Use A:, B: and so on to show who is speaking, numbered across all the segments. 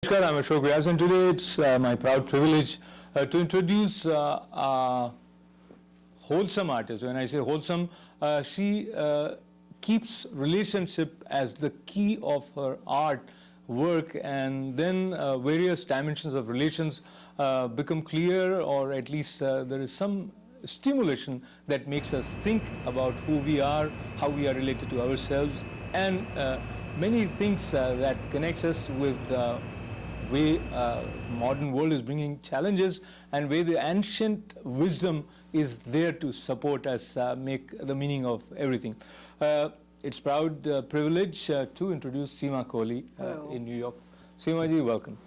A: Namaskar, I'm Ashok Vyas, and today it's my proud privilege to introduce a wholesome artist. When I say wholesome, she keeps relationship as the key of her art work, and then various dimensions of relations become clear, or at least there is some stimulation that makes us think about who we are, how we are related to ourselves, and many things that connects us with way modern world is bringing challenges, and way the ancient wisdom is there to support us make the meaning of everything. It's proud privilege to introduce Seema Kohli in New York. Seema ji, welcome.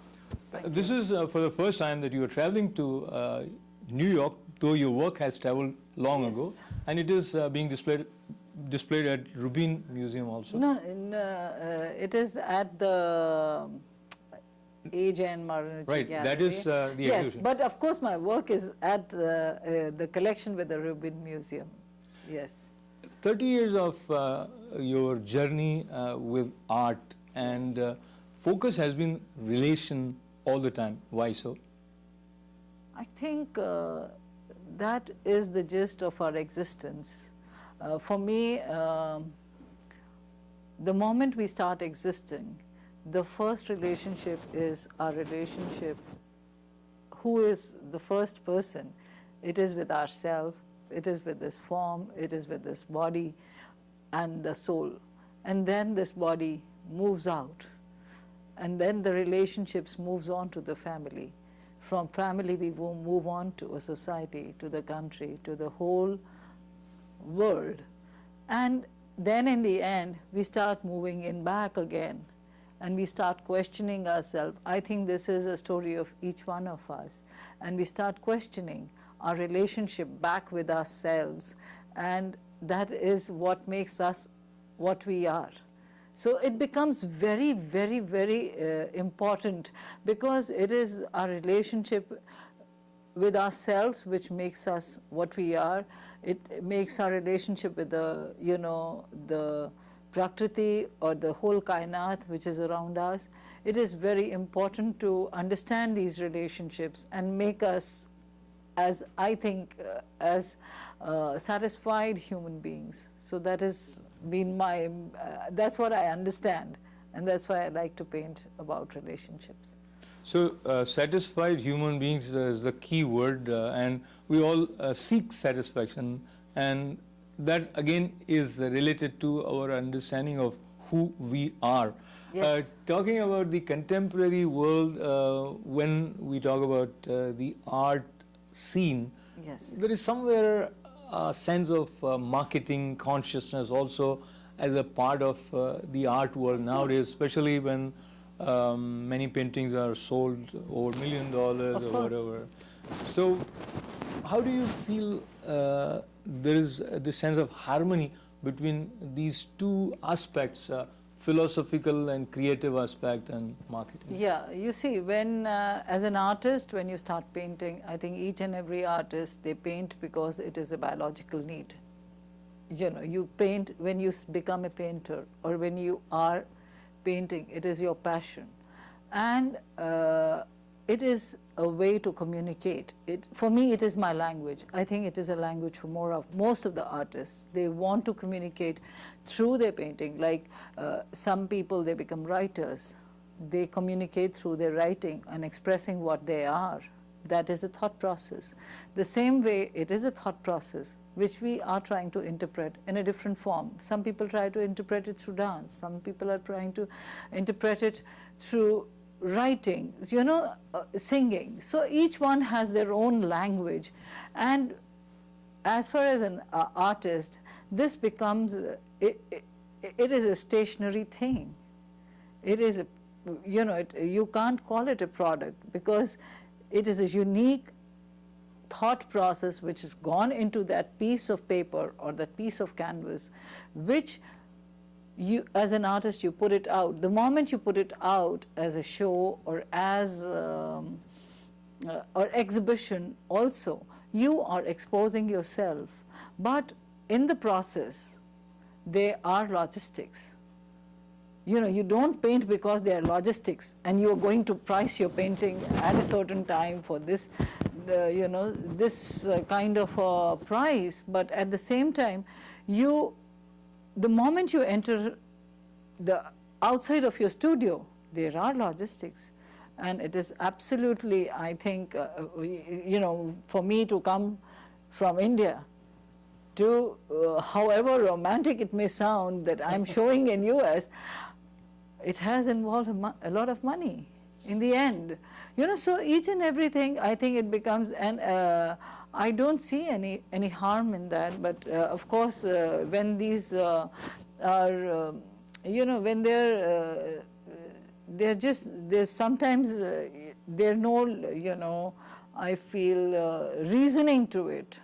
A: This is for the first time that you are traveling to New York, though your work has traveled long ago, and it is being displayed at Rubin Museum also.
B: No, it is at the Age and Modernity
A: Right,
B: Gallery.
A: that is the
B: yes, but of course my work is at the collection with the Rubin Museum. Yes.
A: 30 years of your journey with art, and focus has been relation all the time. Why so?
B: I think that is the gist of our existence. For me, the moment we start existing, the first relationship is our relationship. Who is the first person? It is with ourselves, it is with this form, it is with this body and the soul. And then this body moves out. And then the relationships moves on to the family. From family we will move on to a society, to the country, to the whole world. And then in the end, we start moving in back again. And we start questioning ourselves. I think this is a story of each one of us. And we start questioning our relationship back with ourselves. And that is what makes us what we are. So it becomes very, very, very important, because it is our relationship with ourselves which makes us what we are. It makes our relationship with the, the Prakriti or the whole kainat which is around us. It is very important to understand these relationships and make us, as I think, as satisfied human beings. So that has been my, that's what I understand, and that's why I like to paint about relationships.
A: So satisfied human beings is the key word, and we all seek satisfaction, and that again is related to our understanding of who we are.
B: Yes.
A: Talking about the contemporary world, when we talk about the art scene,
B: yes,
A: there is somewhere a sense of marketing consciousness also as a part of the art world nowadays, especially when many paintings are sold over $1 million or whatever. So how do you feel there is this sense of harmony between these two aspects, philosophical and creative aspect and marketing?
B: Yeah, you see, when as an artist, when you start painting, I think each and every artist, they paint because it is a biological need. You paint when you become a painter, or when you are painting, it is your passion. And it is a way to communicate. For me, it is my language. I think it is a language for most of the artists. They want to communicate through their painting. Like some people, they become writers. They communicate through their writing and expressing what they are. That is a thought process. The same way, it is a thought process which we are trying to interpret in a different form. Some people try to interpret it through dance. Some people are trying to interpret it through writing, singing. So each one has their own language. And as far as an artist, this becomes, it is a stationary thing. It is, you can't call it a product, because it is a unique thought process which has gone into that piece of paper or that piece of canvas, which you, as an artist, you put it out. The moment you put it out as a show or as or exhibition also, you are exposing yourself. But in the process, there are logistics. You know, you don't paint because there are logistics and you are going to price your painting at a certain time for this, you know, this kind of price. But at the same time, the moment you enter the outside of your studio, there are logistics. And it is absolutely, I think, you know, for me to come from India to, however romantic it may sound that I'm showing in US, it has involved a lot of money in the end. You know, so each and everything, I think it becomes, and I don't see any harm in that. But of course, when these are, you know, when they're just, there's sometimes there's no, you know, I feel reasoning to it,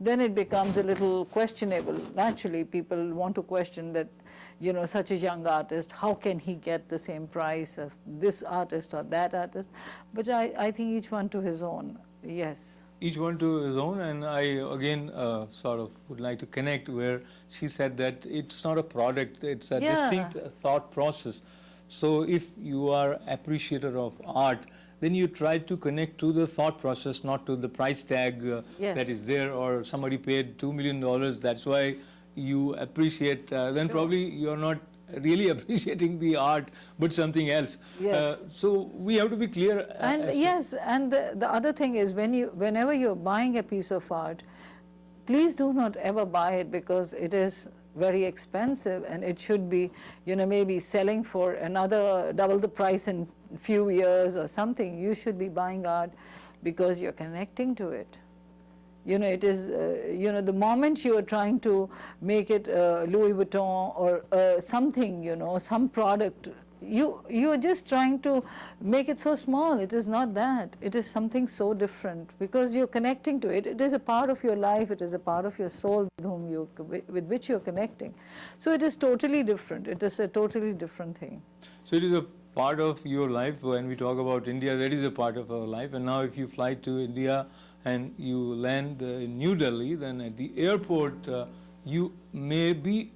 B: then it becomes a little questionable. Naturally, people want to question that, you know, such a young artist, how can he get the same price as this artist or that artist? But I think each one to his own, yes.
A: Each one to his own, and I again sort of would like to connect where she said that it's not a product, it's a distinct thought process. So if you are appreciator of art, then you try to connect to the thought process, not to the price tag that is there, or somebody paid $2 million, that's why you appreciate, then probably you're not really appreciating the art, but something else.
B: Yes.
A: So we have to be clear.
B: And yes, and the other thing is, whenever you're buying a piece of art, please do not ever buy it because it is very expensive and it should be, you know, maybe selling for another double the price in a few years or something. You should be buying art because you're connecting to it. You know, it is, you know, the moment you are trying to make it Louis Vuitton or something, you know, some product, you are just trying to make it so small. It is not that. It is something so different because you're connecting to it. It is a part of your life. It is a part of your soul with which you're connecting. So it is totally different. It is a totally different thing.
A: So it is a part of your life. When we talk about India, that is a part of our life. And now if you fly to India and you land in New Delhi, then at the airport, you may be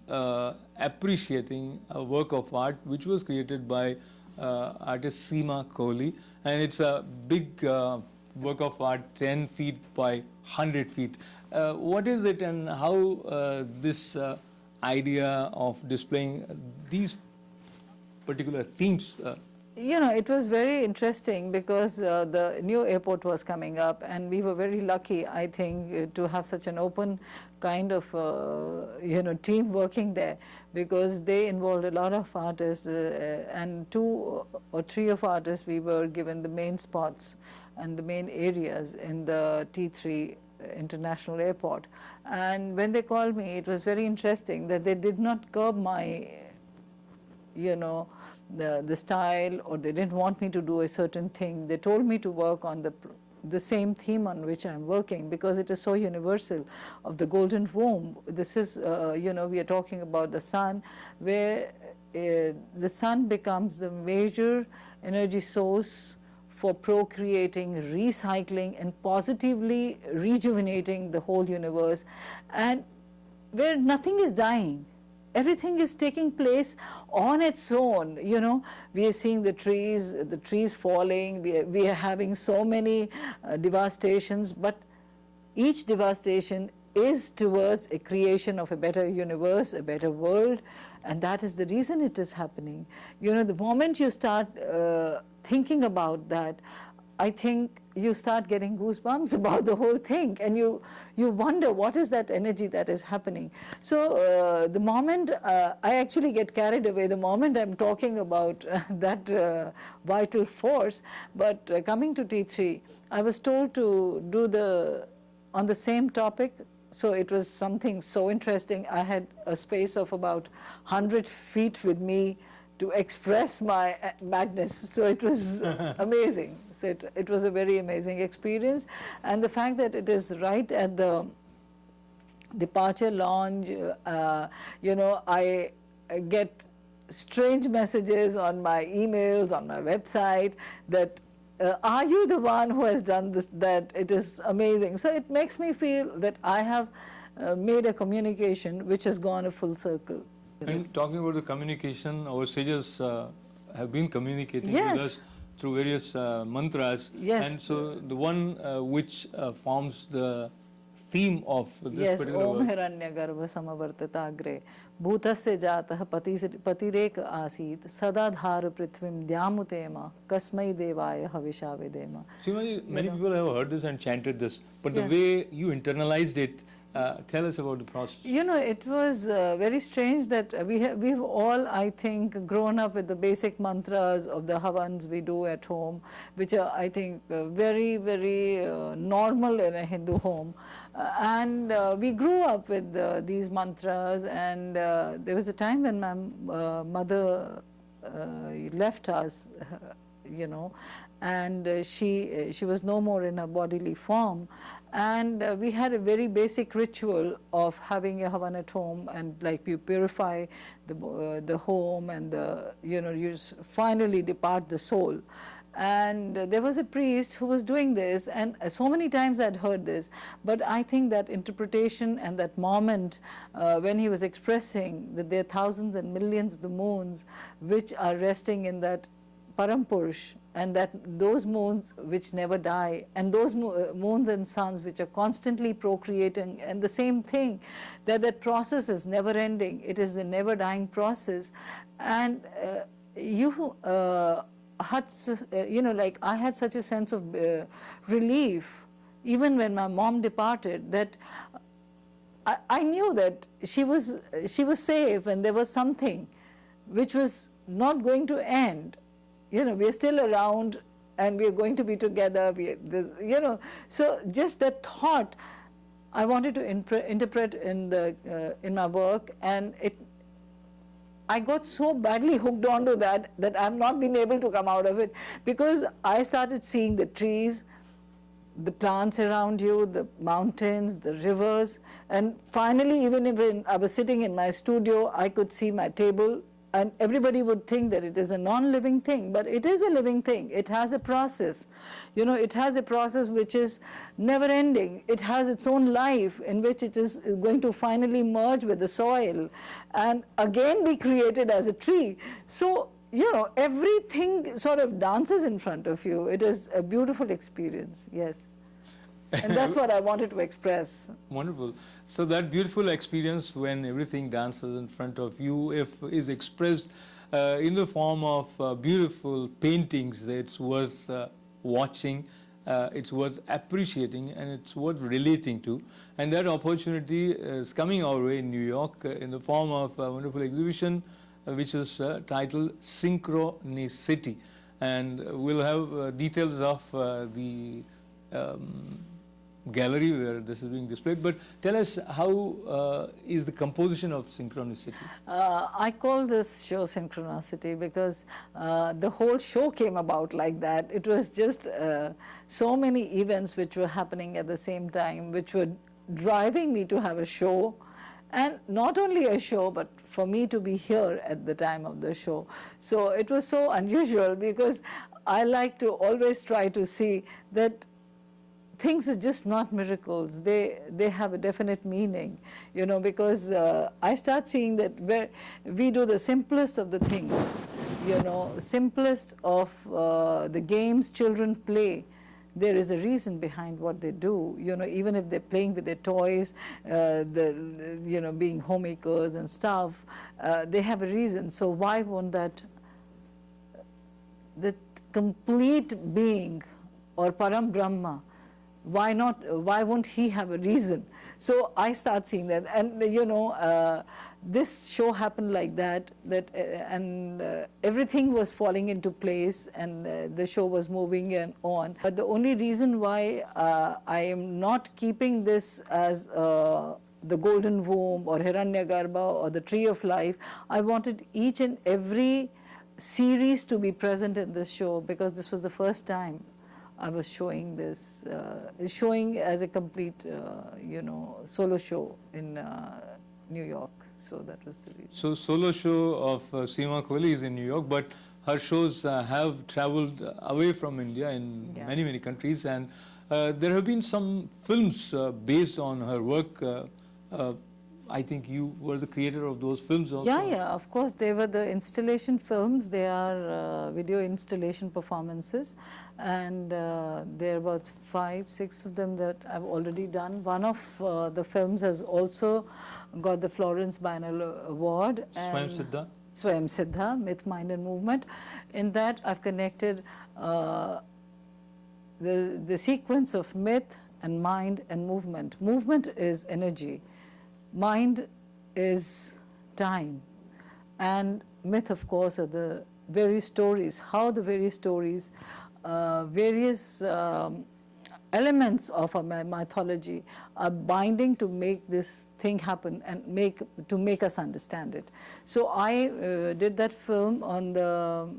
A: appreciating a work of art which was created by artist Seema Kohli, and it's a big work of art, 10 feet by 100 feet. What is it, and how this idea of displaying these particular themes?
B: You know, it was very interesting because the new airport was coming up and we were very lucky, I think, to have such an open kind of, you know, team working there, because they involved a lot of artists and 2 or 3 of artists we were given the main spots and the main areas in the T3 International Airport. And when they called me, it was very interesting that they did not curb my, you know, the style, or they didn't want me to do a certain thing. They told me to work on the same theme on which I'm working, because it is so universal, of the golden womb. This is, you know, we are talking about the sun, where the sun becomes the major energy source for procreating, recycling, and positively rejuvenating the whole universe, and where nothing is dying. Everything is taking place on its own. You know, we are seeing the trees falling, we are having so many devastations, but each devastation is towards a creation of a better universe, a better world, and that is the reason it is happening. You know, the moment you start thinking about that, I think you start getting goosebumps about the whole thing, and you wonder what is that energy that is happening. So the moment I actually get carried away, the moment I'm talking about that vital force. But coming to T3, I was told to do on the same topic. So it was something so interesting. I had a space of about 100 feet with me to express my madness. So it was amazing. So it was a very amazing experience. And the fact that it is right at the departure lounge, you know, I get strange messages on my emails, on my website, that are you the one who has done this, that it is amazing. So it makes me feel that I have made a communication which has gone a full circle.
A: And talking about the communication, our sages have been communicating
B: Yes.
A: with us through various mantras.
B: Yes.
A: And so the one which forms the theme of this
B: Yes,
A: particular
B: Om
A: work.
B: Hiranyagarbha Samavartatagre Bhutasya Jatah Patirek Asit Sadadhar Prithvim Dyamutema Kasmai Devaya Havisha Vedema.
A: Seema, many people have heard this and chanted this, but
B: Yeah.
A: the way you internalized it, tell us about the process.
B: You know, it was very strange that we've all, I think, grown up with the basic mantras of the havans we do at home, which are, I think, very, very normal in a Hindu home. And we grew up with these mantras, and there was a time when my mother left us, you know, and she was no more in her bodily form. And we had a very basic ritual of having a havan at home, and like you purify the home, and you finally depart the soul. And there was a priest who was doing this, and so many times I'd heard this, but I think that interpretation and that moment when he was expressing that there are thousands and millions of the moons which are resting in that Parampurush, and that those moons which never die, and those moons and suns which are constantly procreating, and the same thing, that process is never ending. It is a never dying process. And you had, like I had such a sense of relief, even when my mom departed, that I knew that she was safe, and there was something which was not going to end. You know, we are still around, and we are going to be together. So just that thought, I wanted to interpret in my work, and I got so badly hooked onto that I've not been able to come out of it, because I started seeing the trees, the plants around you, the mountains, the rivers, and finally, even when I was sitting in my studio, I could see my table. And everybody would think that it is a non-living thing, but it is a living thing. It has a process. You know, it has a process which is never-ending. It has its own life in which it is going to finally merge with the soil and again be created as a tree. So, you know, everything sort of dances in front of you. It is a beautiful experience, yes. And that's what I wanted to express.
A: Wonderful. So that beautiful experience when everything dances in front of you, if is expressed in the form of beautiful paintings, it's worth watching, it's worth appreciating, and it's worth relating to. And that opportunity is coming our way in New York in the form of a wonderful exhibition which is titled Synchronicity. And we'll have details of the gallery where this is being displayed, but tell us how is the composition of Synchronicity?
B: I call this show Synchronicity because the whole show came about like that. It was just so many events which were happening at the same time, which were driving me to have a show, and not only a show, but for me to be here at the time of the show. So it was so unusual, because I like to always try to see that things are just not miracles. They have a definite meaning, you know, because I start seeing that where we do the simplest of the things, you know, simplest of the games children play, there is a reason behind what they do. You know, even if they're playing with their toys, being homemakers and stuff, they have a reason. So why won't that complete being or Param Brahma, why won't he have a reason? So I start seeing that, and this show happened like that, and everything was falling into place, and the show was moving and on. But the only reason why I am not keeping this as the golden womb or Hiranyagarbha or the tree of life, I wanted each and every series to be present in this show, because this was the first time I was showing this, showing as a complete, solo show in New York. So that was the reason.
A: So solo show of Seema Kohli is in New York, but her shows have traveled away from India in many, many countries, and there have been some films based on her work. I think you were the creator of those films also.
B: Yeah, yeah, of course. They were the installation films. They are video installation performances. And there are about 5, 6 of them that I've already done. One of the films has also got the Florence Biennale Award.
A: Swayam Siddha?
B: Swayam Siddha, Myth, Mind and Movement. In that, I've connected the sequence of myth and mind and movement. Movement is energy. Mind is time. And myth, of course, are the various stories, how the various stories, various elements of our mythology are binding to make this thing happen and to make us understand it. So I did that film on the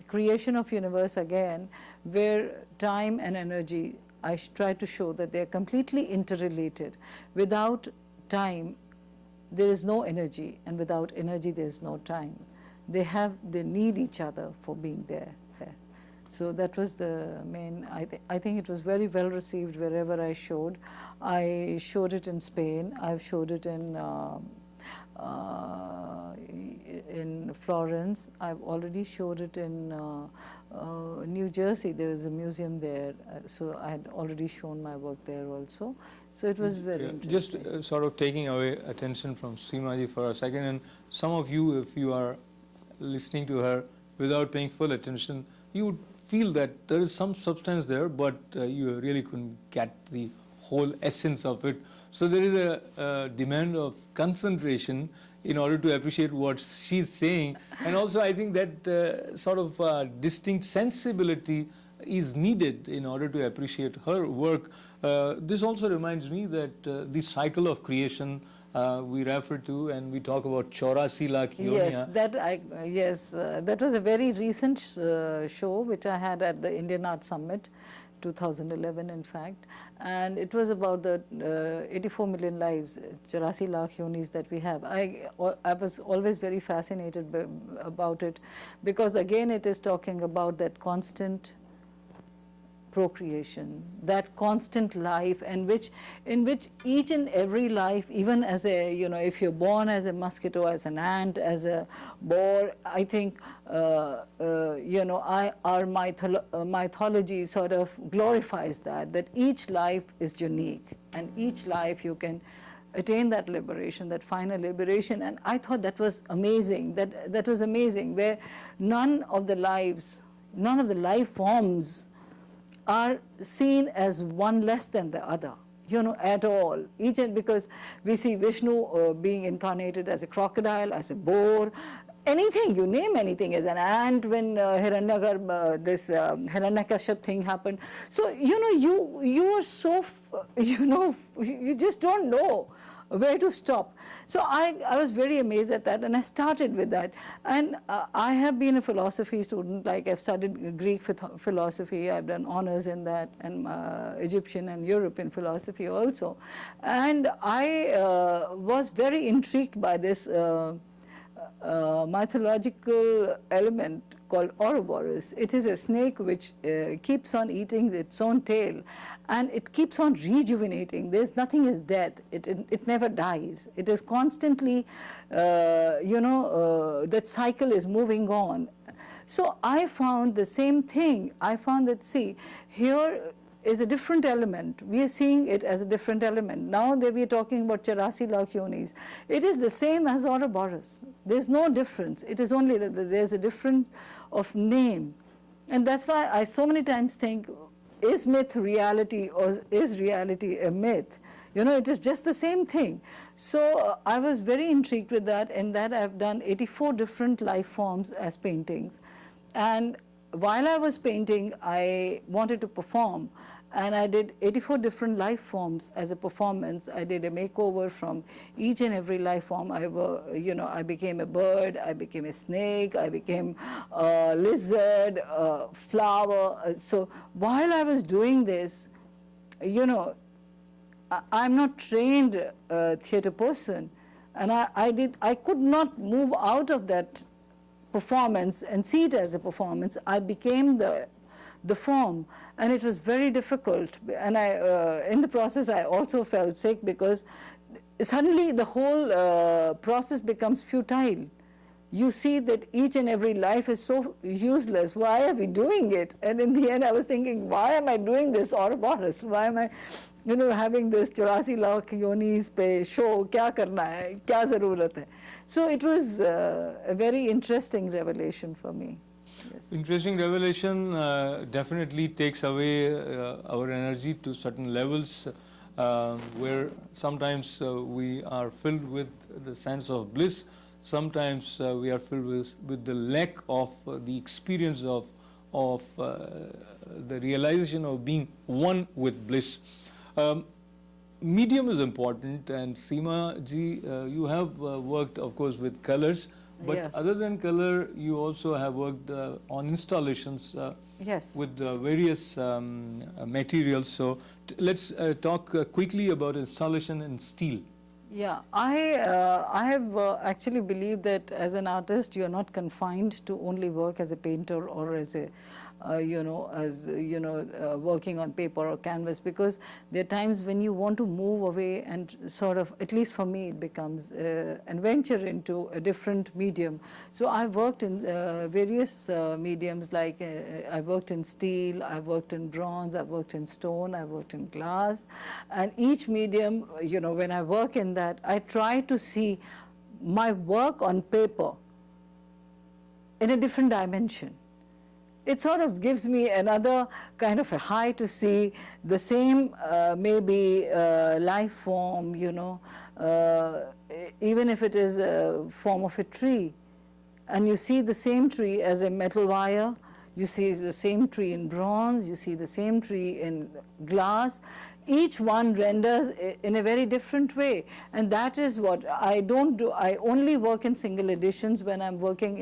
B: creation of universe again, where time and energy, I tried to show that they are completely interrelated. Without time, there is no energy, and without energy, there is no time. They need each other for being there. So that was the main, I think it was very well received wherever I showed. I showed it in Spain, I've showed it in Florence, I've already showed it in New Jersey. There is a museum there, so I had already shown my work there also. So it was very interesting.
A: Just sort of taking away attention from Seema ji for a second, and some of you, if you are listening to her without paying full attention, you would feel that there is some substance there, but you really couldn't get the whole essence of it. So there is a demand of concentration in order to appreciate what she's saying. And also I think that sort of distinct sensibility is needed in order to appreciate her work. This also reminds me that the cycle of creation we refer to, and we talk about 84 lakh yoniya.
B: Yes, that was a very recent show which I had at the Indian Art Summit, 2011 in fact, and it was about the 84 million lives, 84 lakh yonis that we have. I was always very fascinated about it, because again it is talking about that constant procreation, that constant life, and in which each and every life, even as a, if you're born as a mosquito, as an ant, as a boar, I think our mythology sort of glorifies that each life is unique, and each life you can attain that liberation, that final liberation. And I thought that was amazing, that was amazing, where none of the life forms are seen as one less than the other, at all. Because we see Vishnu being incarnated as a crocodile, as a boar, anything, you name anything, as an ant when Hiranyakashipu thing happened. So, you are so, you just don't know where to stop. So I was very amazed at that, and I started with that. And I have been a philosophy student, like I've studied Greek philosophy, I've done honors in that, and Egyptian and European philosophy also. And I was very intrigued by this mythological element called Ouroboros. It is a snake which keeps on eating its own tail, and it keeps on rejuvenating. There's nothing as death. It never dies. It is constantly, that cycle is moving on. So I found the same thing. I found that, see, here is a different element. We are seeing it as a different element. Now that we are talking about 84 lakh yonis, it is the same as Ouroboros. There's no difference. It is only that there's a difference of name. And that's why I so many times think, is myth reality, or is reality a myth? It is just the same thing. So I was very intrigued with that, and that I've done 84 different life forms as paintings. And while I was painting, I wanted to perform, and I did 84 different life forms as a performance. I did a makeover from each and every life form. I became a bird, I became a snake, I became a lizard, a flower. So while I was doing this, I'm not trained theater person, and I could not move out of that performance and see it as a performance. I became the form, and it was very difficult. And in the process, I also felt sick, because suddenly the whole process becomes futile. You see that each and every life is so useless. Why are we doing it? And in the end, I was thinking, why am I doing this Ouroboros? Why am I, having this 84 lakh yonis pe show? Kya karna hai? Kya zarurat hai? So it was a very interesting revelation for me. Yes.
A: Interesting revelation definitely takes away our energy to certain levels where sometimes we are filled with the sense of bliss. Sometimes we are filled with the lack of the experience of the realization of being one with bliss. Medium is important, and Seema ji, you have worked, of course, with colors, but
B: Yes.
A: other than color, you also have worked on installations
B: Yes.
A: with various materials. So let's talk quickly about installation in steel.
B: Yeah, I have actually believed that as an artist, you are not confined to only work as a painter or as a, working on paper or canvas, because there are times when you want to move away and sort of, at least for me, it becomes and venture into a different medium. So I've worked in various mediums, like I've worked in steel, I've worked in bronze, I've worked in stone, I've worked in glass, and each medium, when I work in that, I try to see my work on paper in a different dimension. It sort of gives me another kind of a high to see the same maybe life form, even if it is a form of a tree, and you see the same tree as a metal wire, you see the same tree in bronze, you see the same tree in glass. Each one renders in a very different way, and that is what I don't do. I only work in single editions when I'm working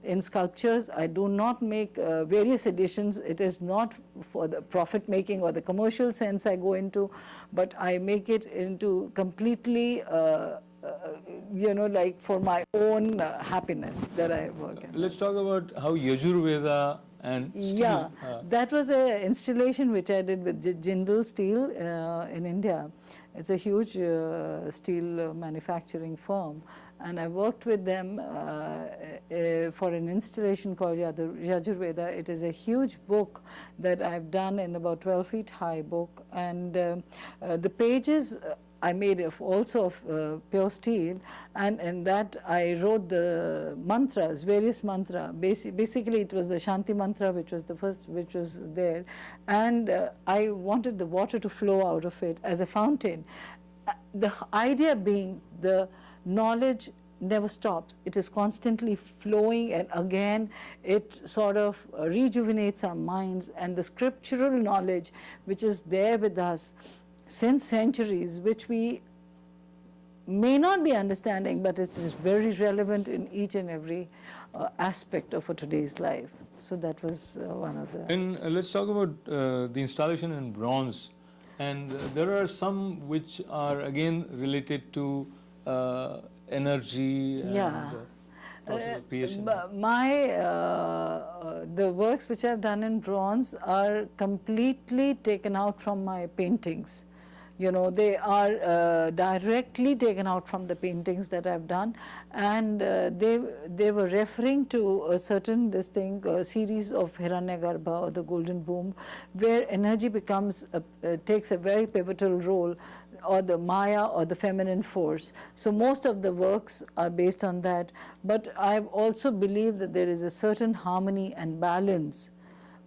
B: in sculptures. I do not make various editions. It is not for the profit making or the commercial sense I go into, but I make it into completely like for my own happiness that I work in.
A: Let's talk about how Yajurveda and steel.
B: Yeah, that was an installation which I did with Jindal Steel in India. It's a huge steel manufacturing firm, and I worked with them for an installation called Yajurveda. It is a huge book that I've done in about 12 feet high book, and the pages I made also of pure steel, and in that I wrote the mantras, various mantras. Basically, it was the Shanti mantra, which was the first, which was there, and I wanted the water to flow out of it as a fountain. The idea being the knowledge never stops. It is constantly flowing, and again it sort of rejuvenates our minds, and the scriptural knowledge which is there with us since centuries, which we may not be understanding, but it is very relevant in each and every aspect of today's life. So that was one of the...
A: And let's talk about the installation in bronze. And there are some which are again related to energy and process of creation.
B: The works which I've done in bronze are completely taken out from my paintings. They are directly taken out from the paintings that I've done, and they were referring to a certain series of Hiranyagarbha, or the golden womb, where energy takes a very pivotal role, or the Maya, or the feminine force. So most of the works are based on that, but I also believe that there is a certain harmony and balance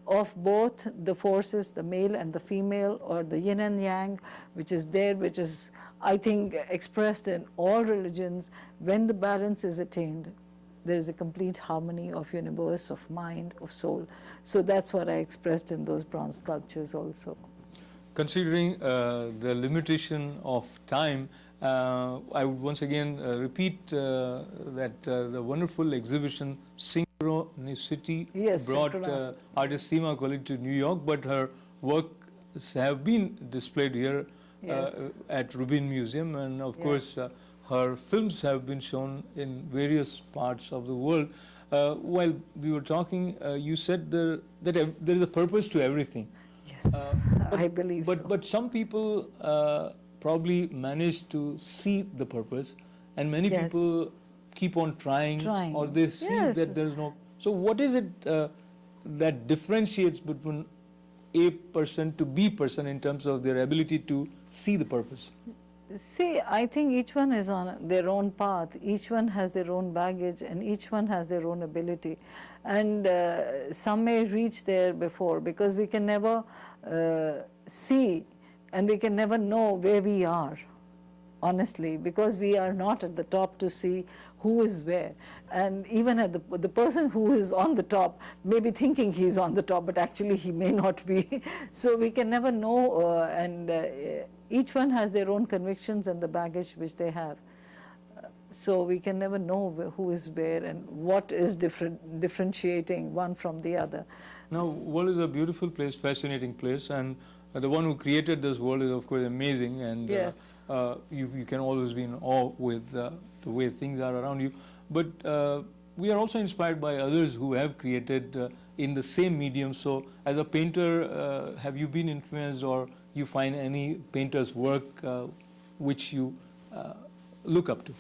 B: of both the forces, the male and the female, or the yin and yang, which is there, which is, I think, expressed in all religions. When the balance is attained, there is a complete harmony of universe, of mind, of soul. So that's what I expressed in those bronze sculptures also.
A: Considering the limitation of time, I would once again repeat that the wonderful exhibition Synchronicity brought artist Seema Kohli to New York, but her works have been displayed here at Rubin Museum, and of course her films have been shown in various parts of the world. While we were talking, you said that there is a purpose to everything.
B: Yes, I believe so.
A: But some people probably managed to see the purpose, and many
B: Yes.
A: people keep on trying, or they see
B: Yes.
A: that there is no. So what is it that differentiates between A person to B person in terms of their ability to see the purpose?
B: See, I think each one is on their own path, each one has their own baggage, and each one has their own ability. And some may reach there before, because we can never see and we can never know where we are, honestly, because we are not at the top to see who is where. And even at the person who is on the top may be thinking he's on the top, but actually he may not be. So we can never know, and each one has their own convictions and the baggage which they have. So we can never know who is where and what is differentiating one from the other.
A: Now, world is a beautiful place, fascinating place, and the one who created this world is, of course, amazing. And
B: Yes.
A: you can always be in awe with the way things are around you. But we are also inspired by others who have created in the same medium. So, as a painter, have you been influenced, or you find any painter's work which you look up to?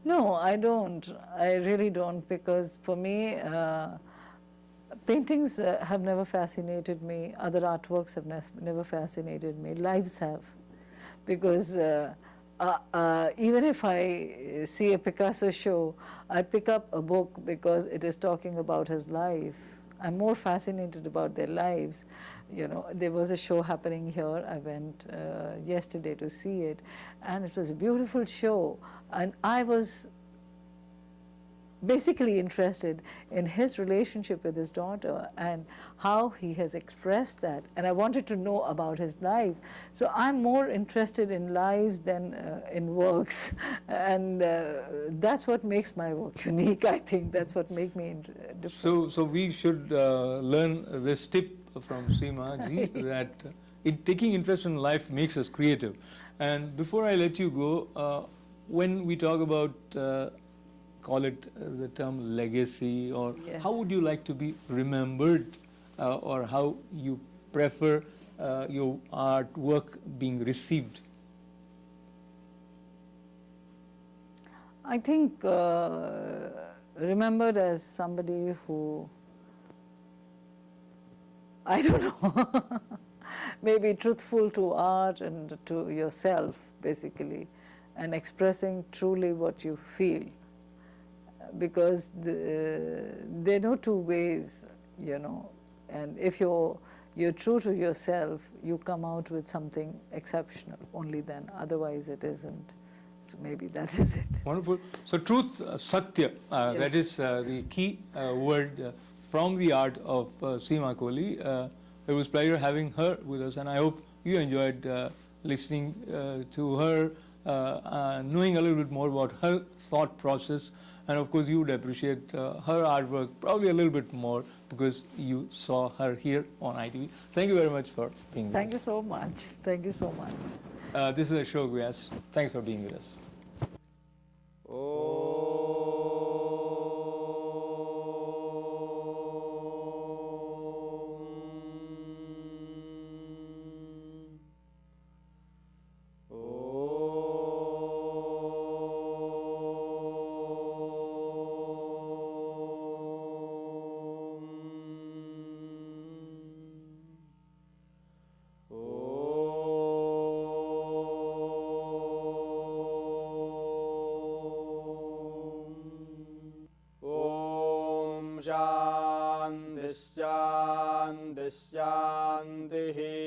B: No, I don't. I really don't, because for me, paintings have never fascinated me. Other artworks have never fascinated me. Lives have. Because even if I see a Picasso show, I pick up a book because it is talking about his life. I'm more fascinated about their lives. You know, there was a show happening here. I went yesterday to see it, and it was a beautiful show. And I was basically interested in his relationship with his daughter and how he has expressed that. And I wanted to know about his life. So I'm more interested in lives than in works. And that's what makes my work unique, I think. That's what makes me different.
A: So we should learn this tip from Seema ji, that in taking interest in life makes us creative. And before I let you go, when we talk about call it the term legacy, or
B: Yes.
A: how would you like to be remembered, or how you prefer your artwork being received?
B: I think remembered as somebody who, I don't know, maybe truthful to art and to yourself, basically, and expressing truly what you feel. Because there are no two ways, you know, and if you're true to yourself, you come out with something exceptional, only then, otherwise it isn't. So maybe that is it.
A: Wonderful. So truth, satya,
B: Yes.
A: that is the key word from the art of Seema Kohli. It was a pleasure having her with us, and I hope you enjoyed listening to her, knowing a little bit more about her thought process. And of course, you would appreciate her artwork probably a little bit more because you saw her here on ITV. Thank you very much for being with us.
B: Thank you so much. Thank you so much.
A: This is Ashok Vyas. Thanks for being with us.
C: शान्तिः